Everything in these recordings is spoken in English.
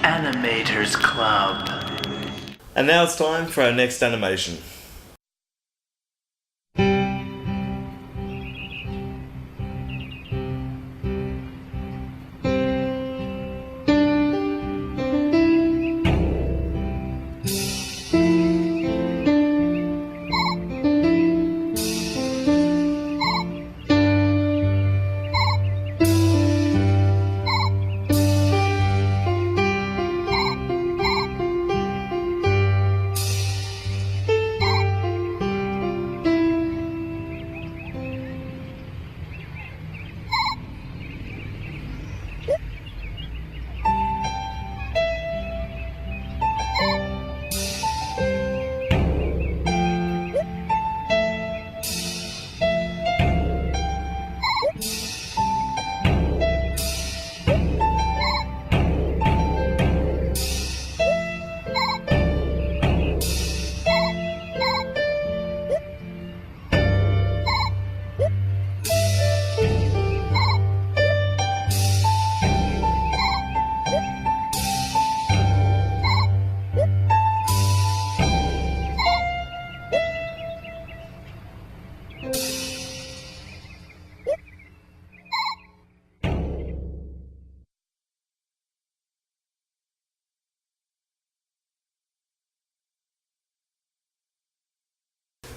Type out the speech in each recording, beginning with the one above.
Animators Club. And now it's time for our next animation.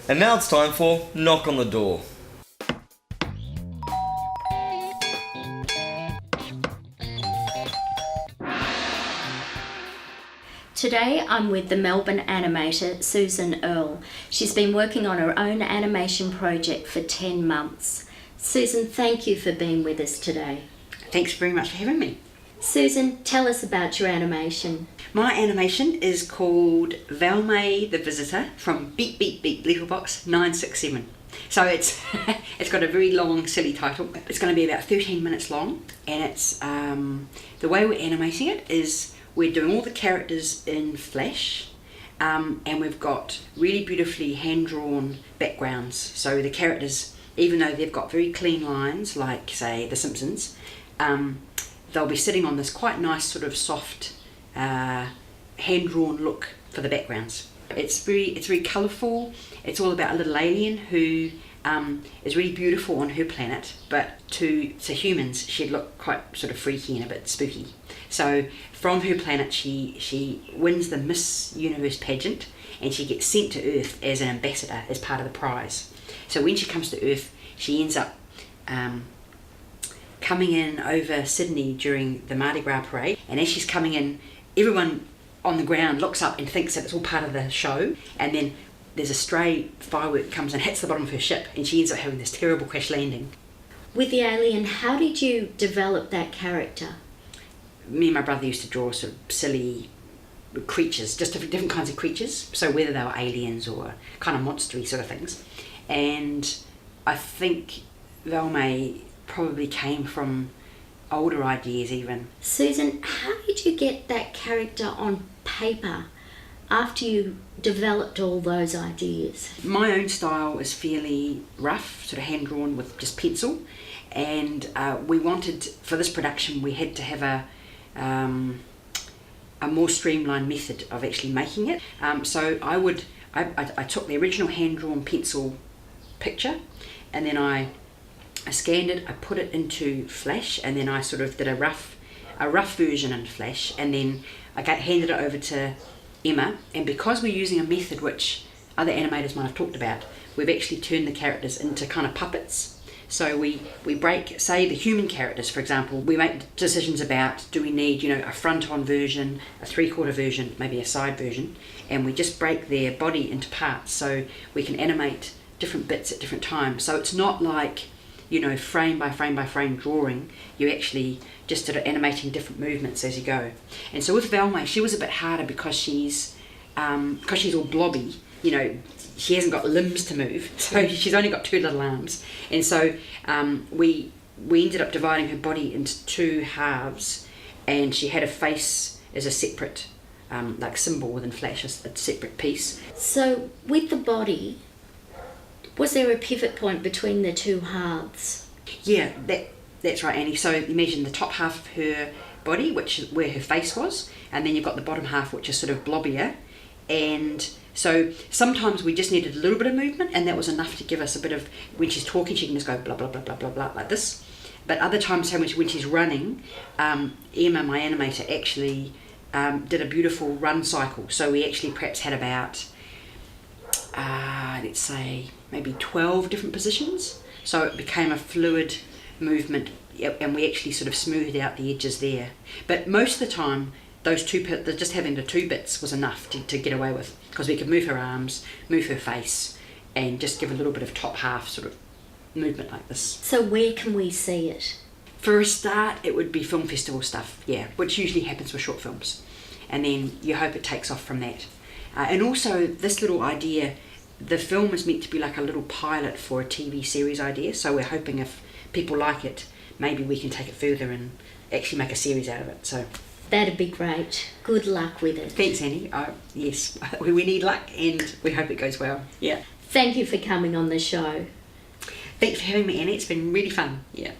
And now it's time for Knock on the Door. Today I'm with the Melbourne animator Susan Earl. She's been working on her own animation project for 10 months. Susan, thank you for being with us today. Thanks very much for having me. Susan, tell us about your animation. My animation is called Valmay the Visitor from Beep Beep Beep Bleetlebox 967. So it's got a very long, silly title. It's going to be about 13 minutes long, and it's the way we're animating it is we're doing all the characters in Flash, and we've got really beautifully hand-drawn backgrounds. So the characters, even though they've got very clean lines, like say The Simpsons, they'll be sitting on this quite nice sort of soft hand-drawn look for the backgrounds. It's very colourful. It's all about a little alien who is really beautiful on her planet, but to humans she'd look quite sort of freaky and a bit spooky. So from her planet she wins the Miss Universe pageant, and she gets sent to Earth as an ambassador as part of the prize. So when she comes to Earth, she ends up coming in over Sydney during the Mardi Gras parade, and as she's coming in, everyone on the ground looks up and thinks that it's all part of the show, and then there's a stray firework comes and hits the bottom of her ship, and she ends up having this terrible crash landing. With the alien, how did you develop that character? Me and my brother used to draw sort of silly creatures, just different kinds of creatures, so whether they were aliens or kind of monstery sort of things. And I think Valmay probably came from older ideas even. Susan, how did you get that character on paper after you developed all those ideas? My own style is fairly rough, sort of hand-drawn with just pencil, and we wanted, for this production, we had to have a more streamlined method of actually making it. So I took the original hand-drawn pencil picture, and then I scanned it, I put it into Flash, and then I sort of did a rough version in Flash, and then I handed it over to Emma. And because we're using a method which other animators might have talked about, we've actually turned the characters into kind of puppets. So we break, say the human characters, for example, we make decisions about, do we need, a front-on version, a three-quarter version, maybe a side version, and we just break their body into parts so we can animate different bits at different times. So it's not like, frame by frame by frame drawing. You actually just sort of animating different movements as you go. And so with Valmay, she was a bit harder because she's all blobby. She hasn't got limbs to move, so she's only got two little arms. And so we ended up dividing her body into two halves, and she had a face as a separate symbol within Flash, a separate piece. So with the body, was there a pivot point between the two halves? Yeah, that's right, Annie. So imagine the top half of her body, which is where her face was, and then you've got the bottom half, which is sort of blobbier. And so sometimes we just needed a little bit of movement, and that was enough to give us a bit of, when she's talking, she can just go blah, blah, blah, blah, blah, blah, like this. But other times, when she's running, Emma, my animator, actually did a beautiful run cycle. So we actually perhaps had about, let's say, maybe 12 different positions. So it became a fluid movement, and we actually sort of smoothed out the edges there. But most of the time, just having the 2 bits was enough to get away with, because we could move her arms, move her face, and just give a little bit of top half sort of movement like this. So where can we see it? For a start, it would be film festival stuff, yeah, which usually happens with short films. And then you hope it takes off from that. And also, this little idea, the film is meant to be like a little pilot for a TV series idea, so we're hoping if people like it, maybe we can take it further and actually make a series out of it. So That'd be great. Good luck with it. thanks, Annie. Yes, we need luck, and we hope it goes well. Yeah. Thank you for coming on the show. Thanks for having me, Annie. It's been really fun. Yeah.